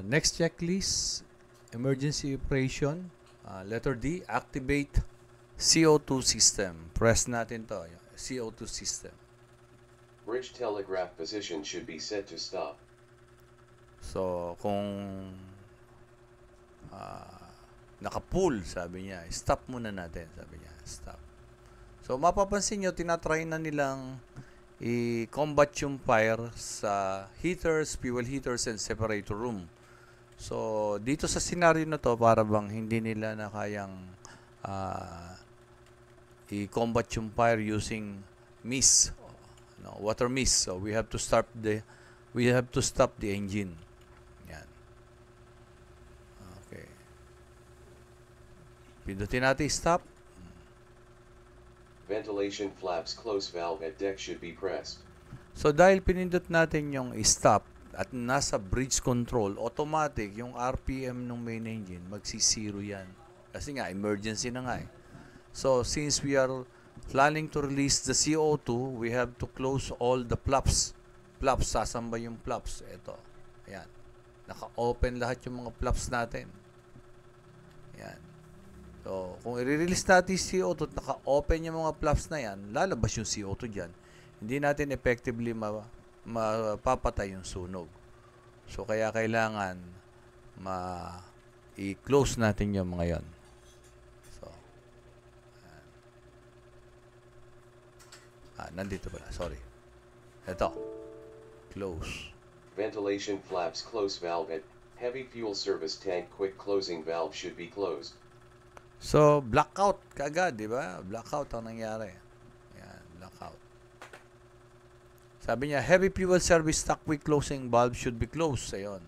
Next checklist, emergency operation. Letter D, activate CO2 system. Press natin to, CO2 system. Bridge telegraph position should be set to stop. So, kung naka-pull, sabi niya, stop muna natin, sabi niya, stop. So, mapapansin nyo, tinatry na nilang i-combat yung fire sa heaters, fuel heaters, and separator room. So, dito sa scenario na to, para bang hindi nila na kayang i-combat yung fire using mist, water mist. So, we have to stop the engine. Yan. Okay. Pindutin natin stop. Ventilation flaps close valve at deck should be pressed. So dahil pinindot natin yung stop at nasa bridge control, automatic yung RPM ng main engine magsisiro yan. Kasi nga emergency na nga eh. So since we are planning to release the CO2, we have to close all the flaps. Flaps, sasamba yung flaps. Ito. Ayan. Naka-open lahat yung mga flaps natin. Ayan. So, kung i-release natin yung CO2 at naka-open yung mga flaps na yan, lalabas yung CO2 dyan. Hindi natin effectively mapapatay yung sunog. So, kaya kailangan i-close natin yung mga yon. So, nandito pala. Sorry. Ito. Close. Ventilation flaps close valve at heavy fuel service tank quick closing valve should be closed. So, blackout kaagad, di ba? Blackout ang nangyari. Yan, blackout. Sabi niya, heavy fuel service tank quick closing valve should be closed. Ayun.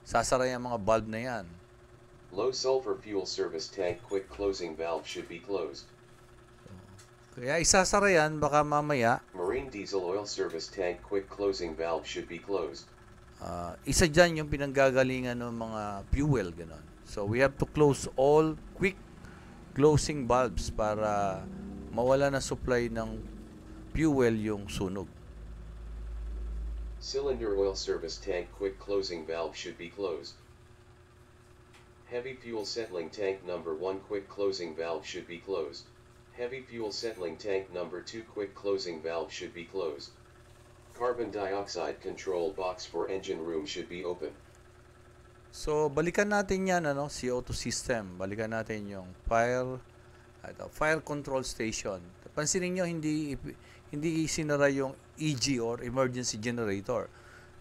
Sasara yung mga valve na yan. Low sulfur fuel service tank quick closing valve should be closed. So, kaya isasara yan, baka mamaya. Marine diesel oil service tank quick closing valve should be closed. Isa dyan yung pinanggagalingan ng mga fuel, gano'n. So, we have to close all quick closing valves para mawala na supply ng fuel yung sunog. Cylinder oil service tank quick closing valve should be closed. Heavy fuel settling tank number 1 quick closing valve should be closed. Heavy fuel settling tank number 2 quick closing valve should be closed. Carbon dioxide control box for engine room should be open. So, balikan natin yan, CO2 system. Balikan natin yung fire control station. Pansinin nyo, hindi sinara yung EG or emergency generator.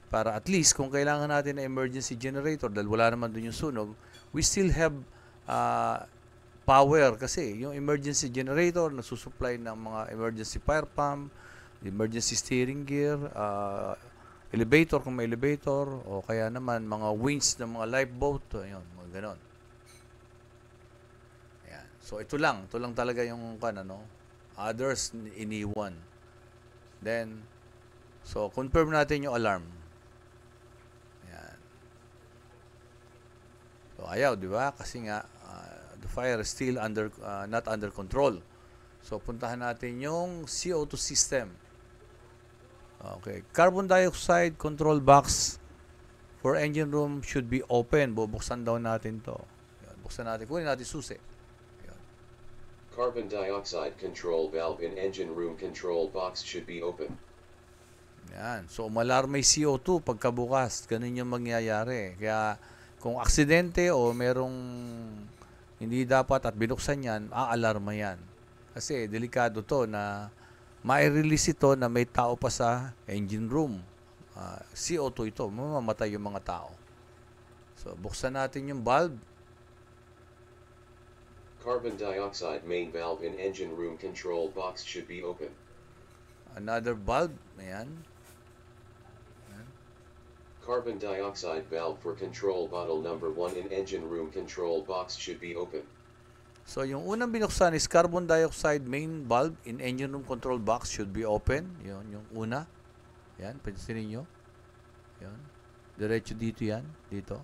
Para at least, kung kailangan natin na emergency generator, dahil wala naman dun yung sunog, we still have power. Kasi yung emergency generator, nagsusupply ng mga emergency fire pump, emergency steering gear, elevator kung may elevator, o kaya naman mga wings ng mga lifeboat, ayun, mga ganon. Ayan. So ito lang talaga yung others iniwan. Then so confirm natin yung alarm. Ayan. So ayaw, di ba? Kasi nga the fire is still not under control. So puntahan natin yung CO2 system. Okay, carbon dioxide control box for engine room should be open. Bubuksan daw natin to. Yan, buksan natin. Kunin natin susi. Yan. Carbon dioxide control valve in engine room control box should be open. Yan. So, umalarma yung CO2 pagkabukas. Ganun yung mangyayari. Kaya, kung aksidente o merong hindi dapat at binuksan yan, aalarma yan. Kasi, delikado to na mai-release ito na may tao pa sa engine room. CO2 ito, mamamatay yung mga tao. So, buksan natin yung valve. Carbon dioxide main valve in engine room control box should be open. Another valve, ayan. Carbon dioxide valve for control bottle number 1 in engine room control box should be open. So, yung unang binuksan is carbon dioxide main valve in engine room control box should be open. Yun, yung una. Yan, pansinin nyo. Yan. Diretso dito yan. Dito.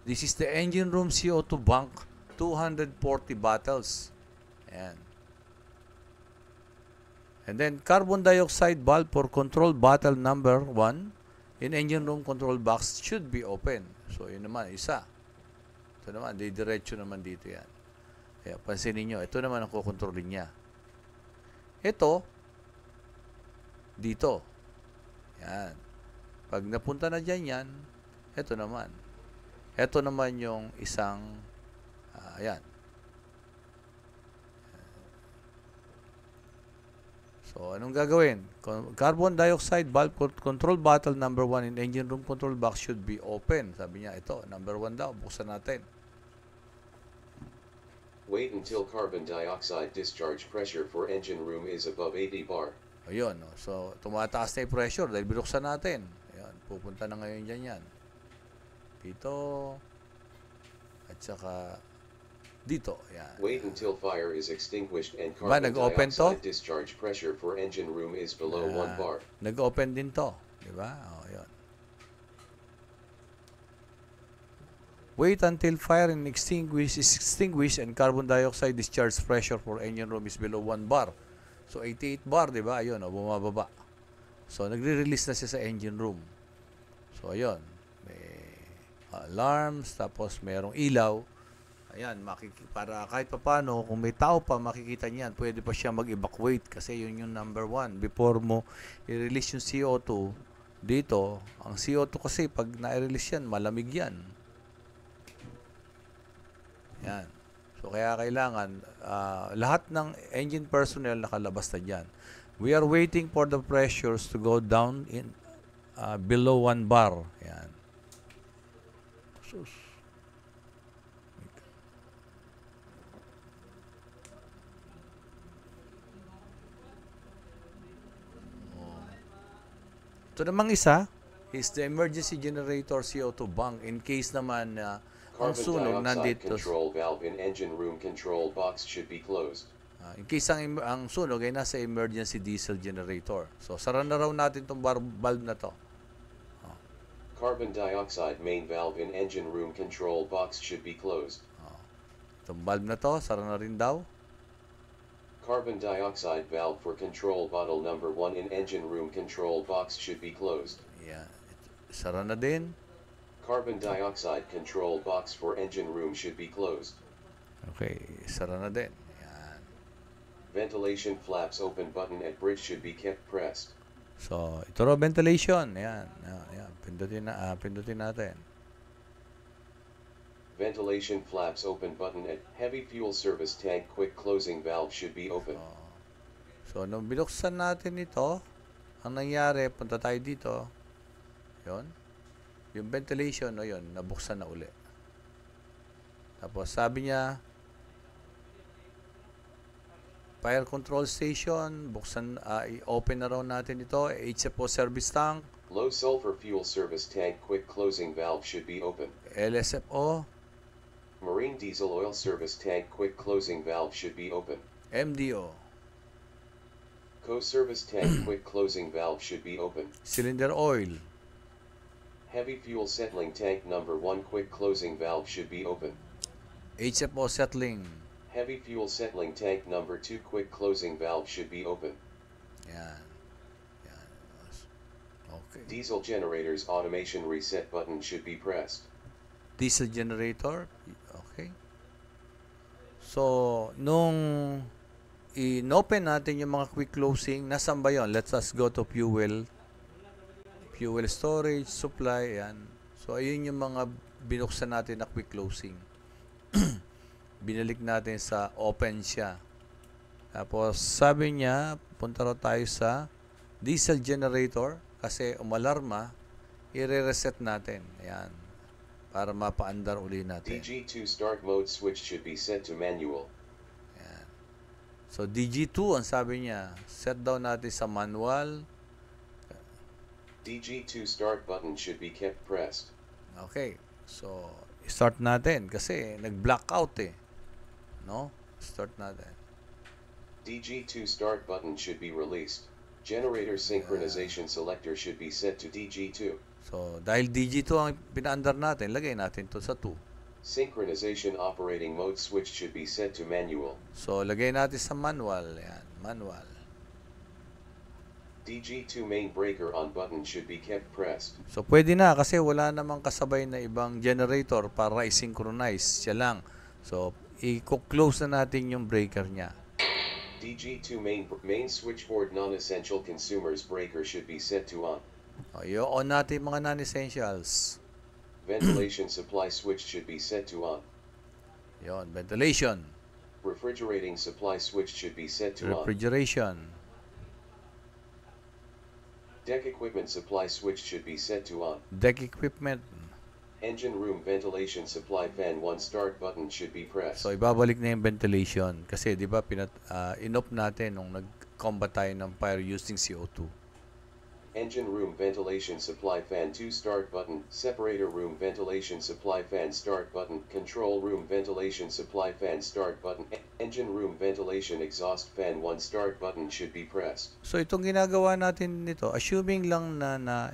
This is the engine room CO2 bank. 240 bottles. Yan. And then, carbon dioxide valve for control bottle number 1 in engine room control box should be open. So, yun naman, isa. Ito naman, diretso naman dito yan. Kaya, pansinin nyo, ito naman ang kukontrolin niya. Ito, dito. Yan. Pag napunta na dyan yan, ito naman. Ito naman yung isang, ayan. So, anong gagawin? Carbon dioxide valve control bottle number 1 in engine room control box should be open. Sabi niya, ito, number 1 daw. Buksan natin. Wait until carbon dioxide discharge pressure for engine room is above 80 bar. Ayun, no? So, tumataas na yung pressure dahil binuksan natin. Ayun, pupunta na ngayon dyan yan. Dito, at saka dito. Yan. Wait until fire is extinguished and carbon dioxide discharge pressure for engine room is below 1 bar. Nag-open din to. Diba? O, yun. Wait until fire is extinguished and carbon dioxide discharge pressure for engine room is below 1 bar. So, 88 bar, diba? Ayun, o, bumababa. So, nagre-release na siya sa engine room. So, ayun. May alarms, tapos merong ilaw. Ayan, para kahit paano, kung may tao pa, makikita niyan, pwede pa siya mag-evacuate kasi yun yung number 1. Before mo i-release yung CO2, dito, ang CO2 kasi pag na-release yan, malamig yan. Yan. So, kaya kailangan, lahat ng engine personnel nakalabas na dyan. We are waiting for the pressures to go down in below 1 bar. Yan. Sus. Ito namang isa is the emergency generator CO2 bank in case naman ang sunog nandito. Control valve in engine room control box should be closed. In case ang sunog ay nasa emergency diesel generator. So, sara na raw natin itong valve na to. Carbon dioxide main valve in engine room control box should be closed. Itong valve na to, sara na rin daw. Carbon dioxide valve for control bottle number 1 in engine room control box should be closed. Yeah. Sara na din. Carbon dioxide control box for engine room should be closed. Okay, sara na din. Yan. Ventilation flaps open button at bridge should be kept pressed. So, ito raw ventilation. Yan. Yan. Pindutin natin. Ventilation flaps open button at heavy fuel service tank quick closing valve should be open. So, nung binuksan natin ito, ang nangyari, punta tayo dito. Yun. Yung ventilation, o yun, nabuksan na uli. Tapos, sabi niya, fire control station, buksan, i-open na raw natin ito. HFO service tank. Low sulfur fuel service tank quick closing valve should be open. LSFO. Marine diesel oil service tank quick closing valve should be open. MDO. Co-service tank quick closing valve should be open. Cylinder oil. Heavy fuel settling tank number 1 quick closing valve should be open. HFO settling. Heavy fuel settling tank number 2 quick closing valve should be open. Yan. Yan. Okay. Diesel generators automation reset button should be pressed. Diesel generator. Okay. So, nung in-open natin yung mga quick closing, nasan ba yun? Let's us go to fuel storage, supply, yan. So, ayun yung mga binuksan natin na quick closing. Binalik natin sa open siya. Tapos, sabi niya, punta raw tayo sa diesel generator kasi umalarma, i-reset natin. Ayan. Para mapaandar uli natin. DG2 start mode switch should be set to manual. Ayan. So, DG2, ang sabi niya, set daw natin sa manual. DG2 start button should be kept pressed. Okay. So, start natin kasi nag-blackout eh. No? Start natin. DG2 start button should be released. Generator synchronization selector should be set to DG2. So, dahil DG2 ang pinaandar natin, lagay natin to sa 2. Synchronization operating mode switch should be set to manual. So, lagay natin sa manual. Yan, manual. DG2 main breaker on button should be kept pressed. So, pwede na kasi wala namang kasabay na ibang generator para i-synchronize. Siya lang. So, i-close na natin yung breaker niya. DG2 main switchboard non-essential consumers breaker should be set to on. O, i-on natin mga non-essentials. Ventilation supply switch should be set to on. Yon, ventilation. Refrigerating supply switch should be set to on. Refrigeration. Deck equipment supply switch should be set to on. Deck equipment. Engine room ventilation supply fan 1 start button should be pressed. So, ibabalik na yung ventilation. Kasi, di ba, in-off natin nung nag-combat tayo ng fire using CO2. Engine room ventilation supply fan 2 start button, separator room ventilation supply fan start button, control room ventilation supply fan start button, engine room ventilation exhaust fan 1 start button should be pressed. So, itong ginagawa natin nito, assuming lang na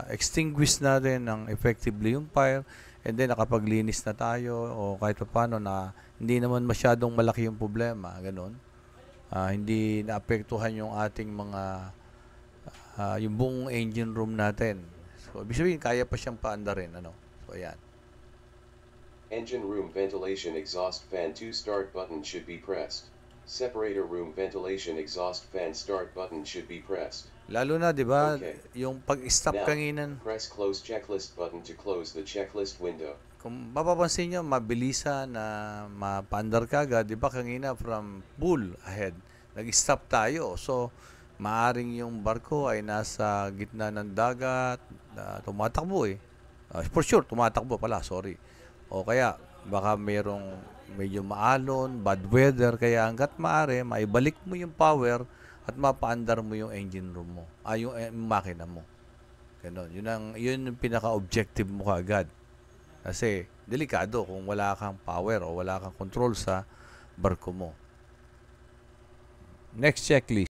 extinguish natin ng effectively yung fire, and then nakapaglinis na tayo, o kahit paano na hindi naman masyadong malaki yung problema, ganun. Hindi naapektuhan yung ating mga yung buong engine room natin. So, ibig sabihin, kaya pa siyang paandarin. So, ayan. Engine room ventilation exhaust fan 2 start button should be pressed. Separator room ventilation exhaust fan start button should be pressed. Lalo na, di ba, Okay. yung pag-stop Now, kanginan, press close checklist button to close the checklist window. kung mapapansin nyo, mabilisan na mapaandar ka agad, di ba, kanina from full ahead, nag-stop tayo. So, maaring yung barko ay nasa gitna ng dagat, tumatakbo eh. For sure, tumatakbo pala, sorry. O kaya, baka mayroong medyo maalon, bad weather, kaya hanggat maaari, maibalik mo yung power at mapaandar mo yung engine room mo, yung makina mo. Ganon. Yun yung pinaka-objective mo kaagad. Kasi, delikado kung wala kang power o wala kang control sa barko mo. Next checklist.